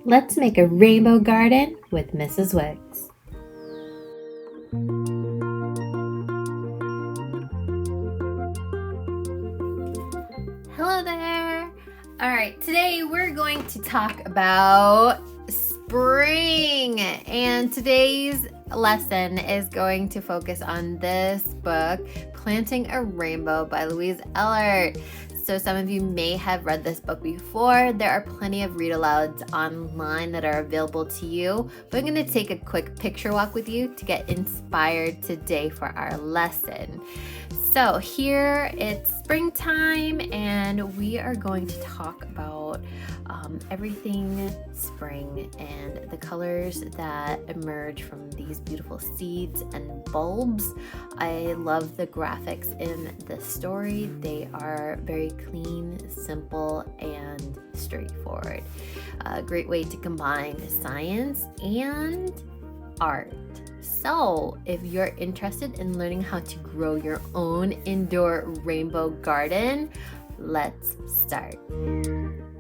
Let's make a rainbow garden with Mrs. Wicks. Hello there! Alright, today we're going to talk about spring, and today's lesson is going to focus on this book, Planting a Rainbow by Lois Ehlert. So some of you may have read this book before. There are plenty of read-alouds online that are available to you, but I'm going to take a quick picture walk with you to get inspired today for our lesson. So here it's springtime and we are going to talk about everything spring and the colors that emerge from these beautiful seeds and bulbs. I love the graphics in the story. They are very clean, simple, and straightforward. A great way to combine science and art. So, if you're interested in learning how to grow your own indoor rainbow garden, let's start.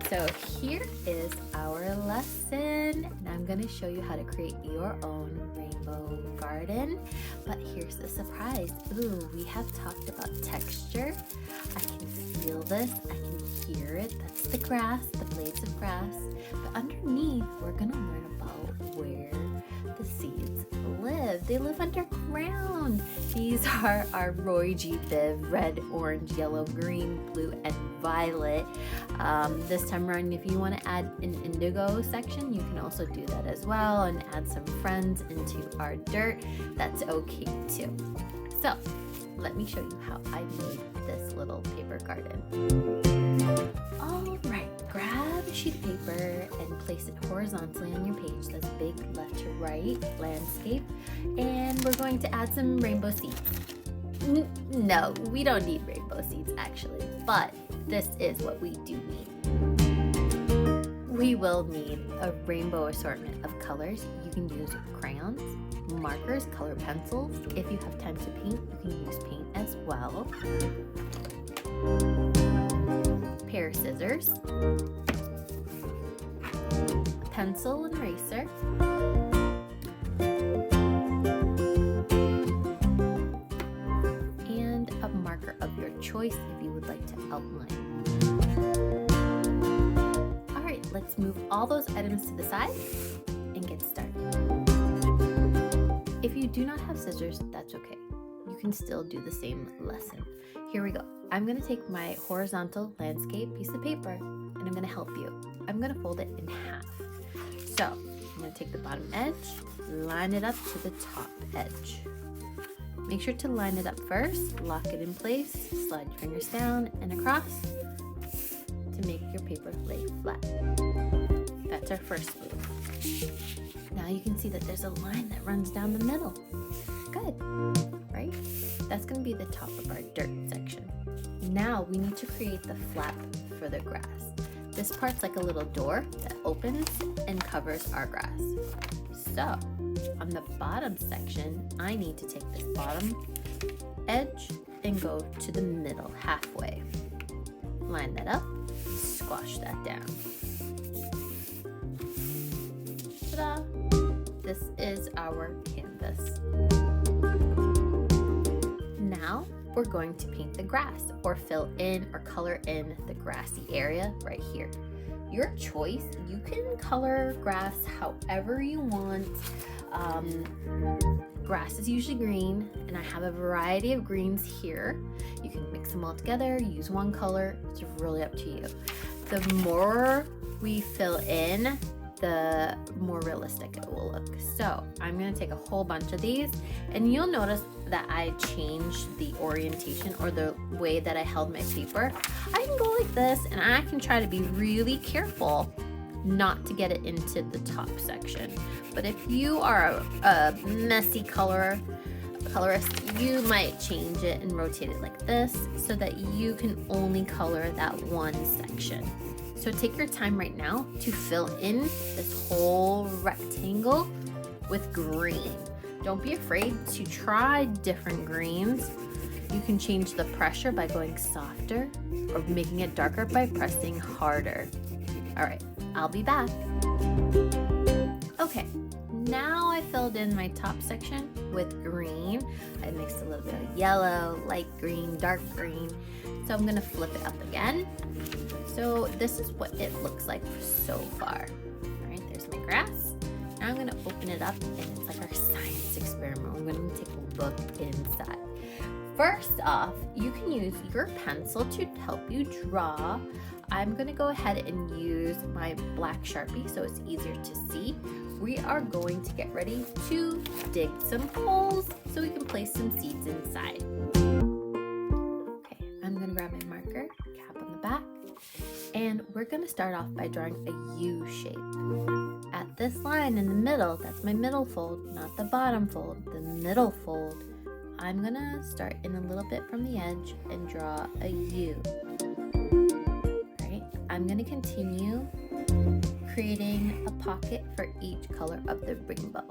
So here is our lesson, and I'm going to show you how to create your own rainbow garden. But here's the surprise. Ooh, we have talked about texture. I can feel this. I can hear it. That's the grass, the blades of grass. But underneath, we're going to learn about where the seeds live. They live underground. These are our Roy G. Biv, red, orange, yellow, green, blue, and violet. This time around, if you want to add an indigo section, you can also do that as well and add some friends into our dirt. That's okay too. So let me show you how I made this little paper garden. All right, grab a sheet of paper and place it horizontally on your page. That's big left to right, landscape. And we're going to add some rainbow seeds. No, we don't need rainbow seeds actually, but this is what we do need. We will need a rainbow assortment of colors. You can use crayons, markers, color pencils. If you have time to paint, you can use paint as well. A pair of scissors, a pencil and eraser, and a marker of your choice if you would like to outline. Let's move all those items to the side and get started. If you do not have scissors, that's okay. You can still do the same lesson. Here we go. I'm going to take my horizontal landscape piece of paper and I'm going to help you. I'm going to fold it in half. So I'm going to take the bottom edge, line it up to the top edge. Make sure to line it up first, lock it in place, slide your fingers down and across to make your paper lay flat. That's our first move. Now you can see that there's a line that runs down the middle. Good, right? That's going to be the top of our dirt section. Now we need to create the flap for the grass. This part's like a little door that opens and covers our grass. So on the bottom section, I need to take this bottom edge and go to the middle halfway. Line that up. Squash that down. Ta-da! This is our canvas. Now we're going to paint the grass or fill in or color in the grassy area right here. Your choice. You can color grass however you want. Grass is usually green, and I have a variety of greens here. You can mix them all together, use one color. It's really up to you. The more we fill in, the more realistic it will look. So I'm going to take a whole bunch of these, and you'll notice that I changed the orientation or the way that I held my paper. I can go like this, and I can try to be really careful not to get it into the top section. But if you are a messy colorist, you might change it and rotate it like this so that you can only color that one section. So take your time right now to fill in this whole rectangle with green. Don't be afraid to try different greens. You can change the pressure by going softer or making it darker by pressing harder. All right, I'll be back. Okay, now I filled in my top section with green. I mixed a little bit of yellow, light green, dark green. So I'm gonna flip it up again. So this is what it looks like so far. All right, there's my grass. Now I'm gonna open it up and it's like our science experiment. We're gonna take a look inside. First off, you can use your pencil to help you draw. I'm gonna go ahead and use my black Sharpie so it's easier to see. We are going to get ready to dig some holes so we can place some seeds inside. Okay, I'm gonna grab my marker, cap on the back, and we're gonna start off by drawing a U shape. At this line in the middle, that's my middle fold, not the bottom fold, the middle fold, I'm gonna start in a little bit from the edge and draw a U. Right? I'm gonna continue creating a pocket for each color of the rainbow.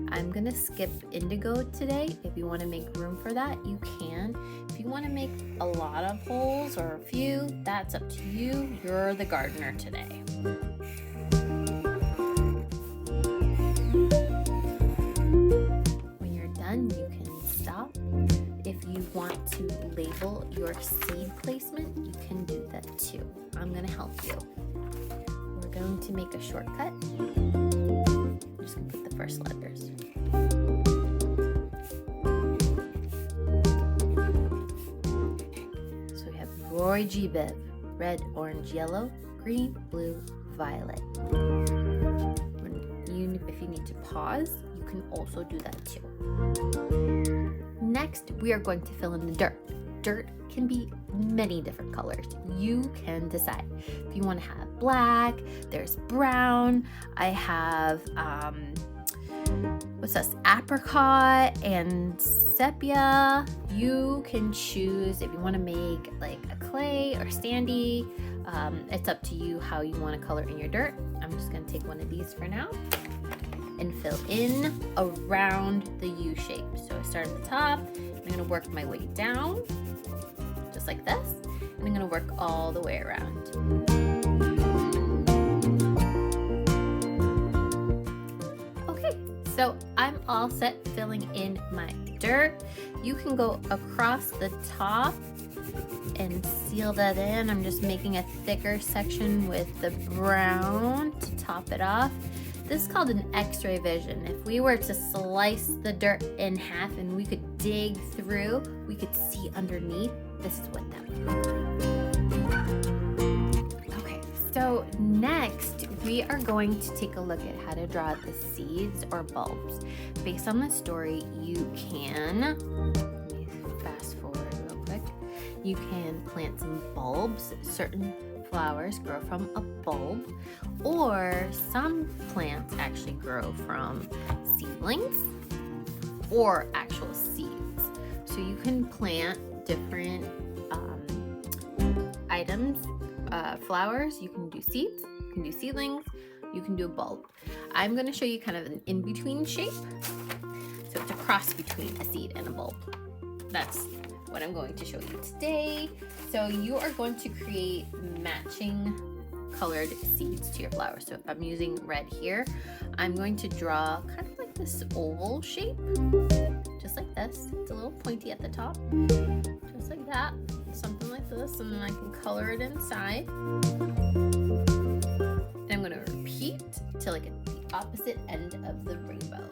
I'm gonna skip indigo today. If you wanna make room for that, you can. If you wanna make a lot of holes or a few, that's up to you. You're the gardener today. When you're done, you can stop. If you want to label your seed placement, you can do that too. I'm gonna help you. We're going to make a shortcut. I'm just gonna put the first letters. So we have Roy G. Biv, red, orange, yellow, green, blue, violet. If you need to pause, you can also do that too. Next, we are going to fill in the dirt. Dirt can be many different colors. You can decide. If you want to have black, there's brown. I have, what's this? Apricot and sepia. You can choose if you want to make like a clay or sandy. It's up to you how you want to color in your dirt. I'm just going to take one of these for now and fill in around the U shape. So I start at the top, I'm gonna work my way down, just like this, and I'm gonna work all the way around. Okay, so I'm all set filling in my dirt. You can go across the top and seal that in. I'm just making a thicker section with the brown to top it off. This is called an X-ray vision. If we were to slice the dirt in half and we could dig through, we could see underneath. This is what that would look like. Okay, so next we are going to take a look at how to draw the seeds or bulbs. Based on the story, you can, let me fast forward real quick, you can plant some bulbs. Certain flowers grow from a bulb, or some plants actually grow from seedlings or actual seeds. So you can plant different items, flowers. You can do seeds, you can do seedlings, you can do a bulb. I'm going to show you kind of an in-between shape. So it's a cross between a seed and a bulb. That's what I'm going to show you today. So you are going to create matching colored seeds to your flower. So I'm using red here. I'm going to draw kind of like this oval shape, just like this. It's a little pointy at the top, just like that, something like this, and then I can color it inside. And I'm gonna repeat till I get the opposite end of the rainbow.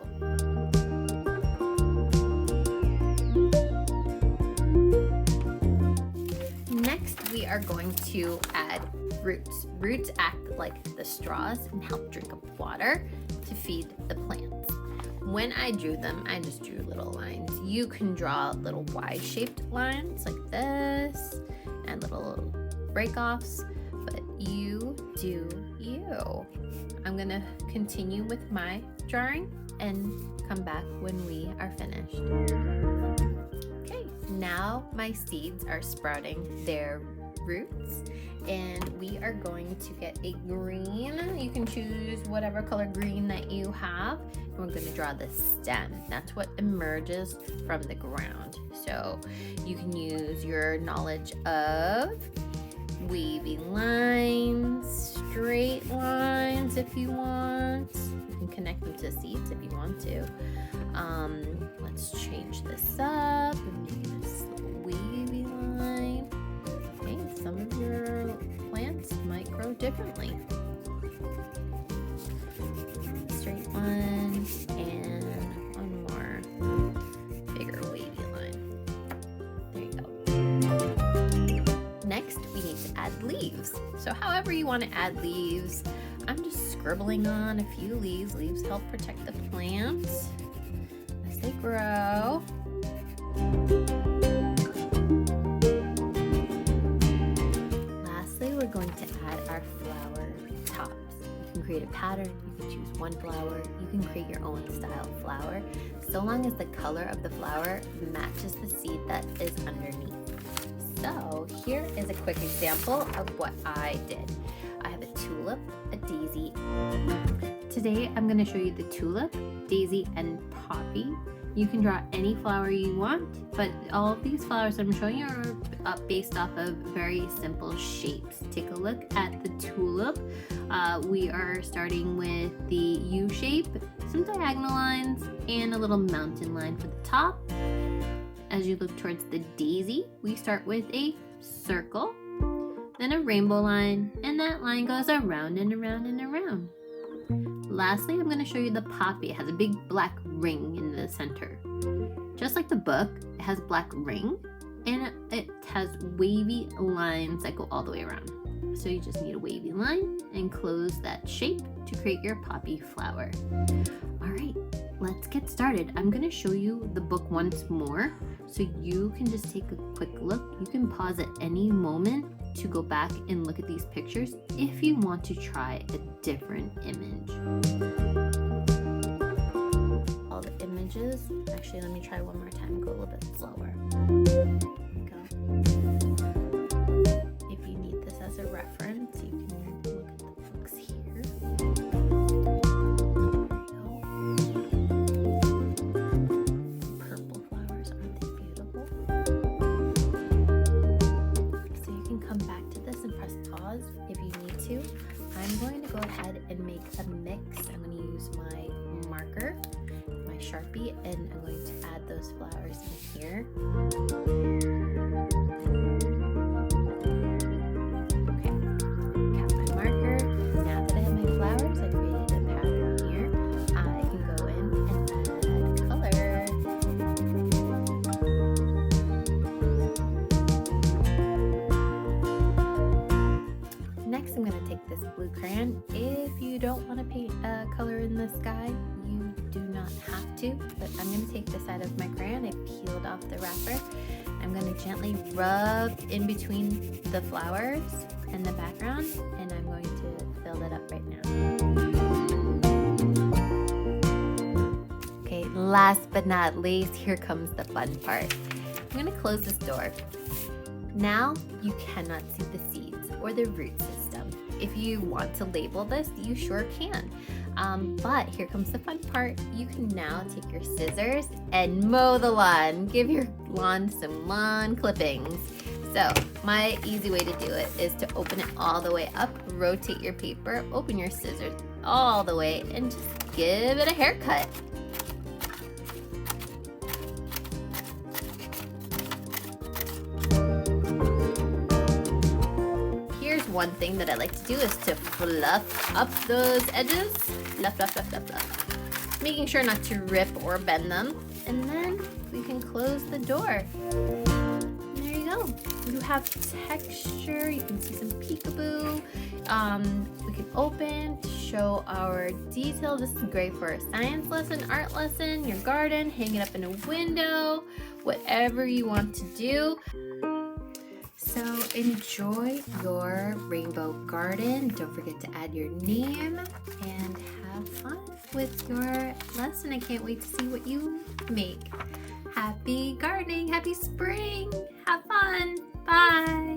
Next, we are going to add roots. Roots act like the straws and help drink up water to feed the plants. When I drew them, I just drew little lines. You can draw little Y-shaped lines like this and little break-offs, but you do you. I'm gonna continue with my drawing and come back when we are finished. Okay, now my seeds are sprouting their roots, and we are going to get a green. You can choose whatever color green that you have. And we're going to draw the stem. That's what emerges from the ground. So you can use your knowledge of wavy lines, straight lines if you want. You can connect them to seeds if you want to. Let's change this up and make this wavy line. Okay, some of your plants might grow differently. Straight one and one more bigger wavy line. There you go. Next, we need to add leaves. So however you want to add leaves, I'm just scribbling on a few leaves. Leaves help protect the plants as they grow. Lastly, we're going to add our flower tops. You can create a pattern, you can choose one flower, you can create your own style flower, so long as the color of the flower matches the seed that is underneath. So here is a quick example of what I did. I have a tulip, a daisy. Today I'm going to show you the tulip, daisy, and poppy. You can draw any flower you want, but all of these flowers I'm showing you are based off of very simple shapes. Take a look at the tulip. We are starting with the U shape, some diagonal lines, and a little mountain line for the top. As you look towards the daisy, we start with a circle, then a rainbow line, and that line goes around and around and around. Lastly, I'm going to show you the poppy. It has a big black ring in the center. Just like the book, it has a black ring, and it has wavy lines that go all the way around. So you just need a wavy line and close that shape to create your poppy flower. All right, let's get started. I'm going to show you the book once more so you can just take a quick look. You can pause at any moment to go back and look at these pictures if you want to try a different image. All the images, actually let me try one more time, go a little bit slower. If you need this as a reference, you can look at the books here. Purple flowers, aren't they beautiful? So you can come back to this and press pause if you need to. I'm going to go ahead and make a mix. I'm going to use my marker, my Sharpie, and I'm going to add those flowers in here. Okay, got my marker. Now that I have my flowers, I created a pattern here. I can go in and add color. Next, I'm going to take this blue crayon. If you don't want to paint a color in the sky, you do not have to, but I'm going to take the side of my crayon. I peeled off the wrapper. I'm going to gently rub in between the flowers and the background, and I'm going to fill that up right now. Okay, last but not least, here comes the fun part. I'm going to close this door. Now you cannot see the seeds or the root system. If you want to label this, you sure can. But here comes the fun part. You can now take your scissors and mow the lawn. Give your lawn some lawn clippings. So my easy way to do it is to open it all the way up, rotate your paper, open your scissors all the way, and just give it a haircut. One thing that I like to do is to fluff up those edges. Fluff, fluff, fluff, fluff, fluff. Making sure not to rip or bend them. And then we can close the door. And there you go. You have texture. You can see some peekaboo. We can open to show our detail. This is great for a science lesson, art lesson, your garden, hang it up in a window, whatever you want to do. So enjoy your rainbow garden. Don't forget to add your name and have fun with your lesson. I can't wait to see what you make. Happy gardening, happy spring, have fun, bye.